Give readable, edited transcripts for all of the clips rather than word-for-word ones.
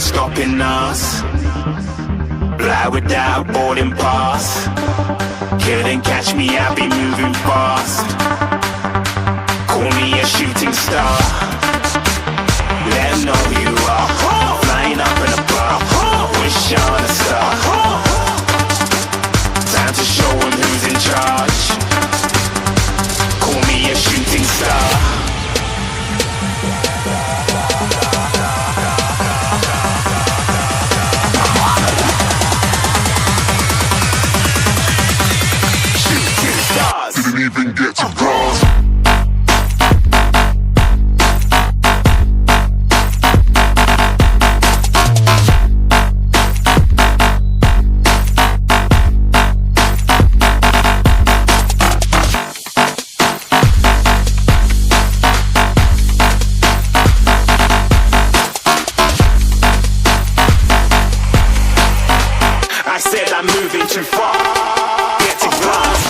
stopping us. Fly without boarding pass. Couldn't catch me, I'll be moving fast. Call me a shooting star. Let 'em know who you are. Flying up in a bar. Wish on a star. Time to show 'em who's in charge. Call me a shooting star. Didn't even get to cross. I said I'm moving too far. Get to glass.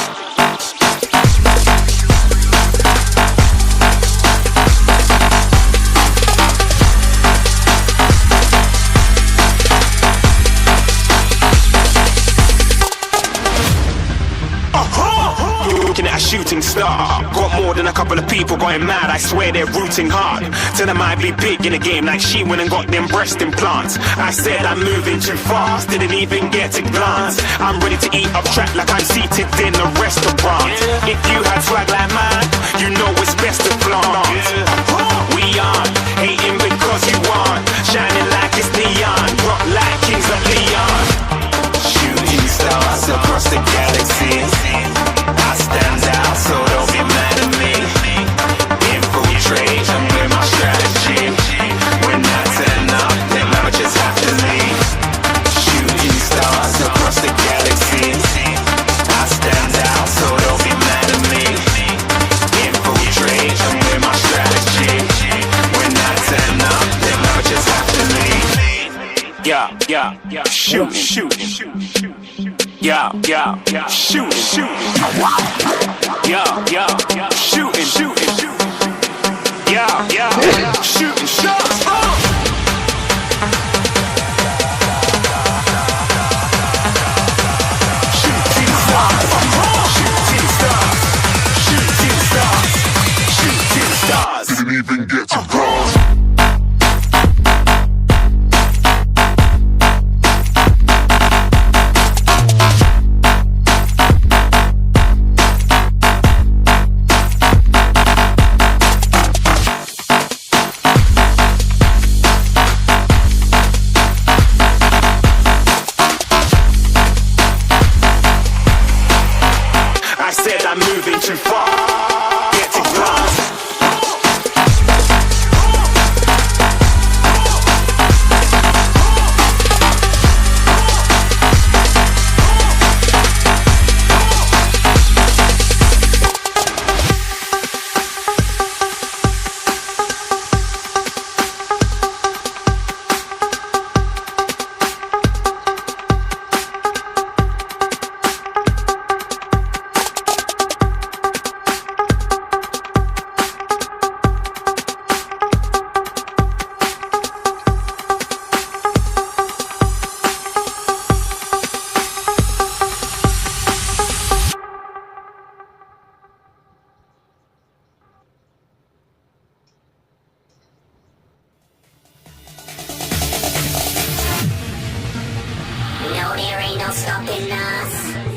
Looking at a shooting star. Got more than a couple of people going mad. I swear they're rooting hard. Tell them I'd be big in the game like she went and got them breast implants. I said I'm moving too fast. Didn't even get to glance. I'm ready to eat up track like I'm seated in a restaurant. If you had swag like mine, you know it's best to flaunt. We aren't hating because you aren't. Shining like it's neon. Rock like kings of Leon. Shooting stars across the galaxy. I stand out, so don't be mad at me. Infiltrate, I'm with my strategy. When I turn up, then I just have to leave. Shooting stars across the galaxy. I stand out, so don't be mad at me. Infiltrate, I'm with my strategy. When I turn up, then I just have to leave. Yeah, shooting. Yeah, shooting. Yeah, shooting. Yeah, shooting shots. Shooting stars. Didn't even get to cross. I said I'm moving too far. Get to glass. No, there ain't no stopping us.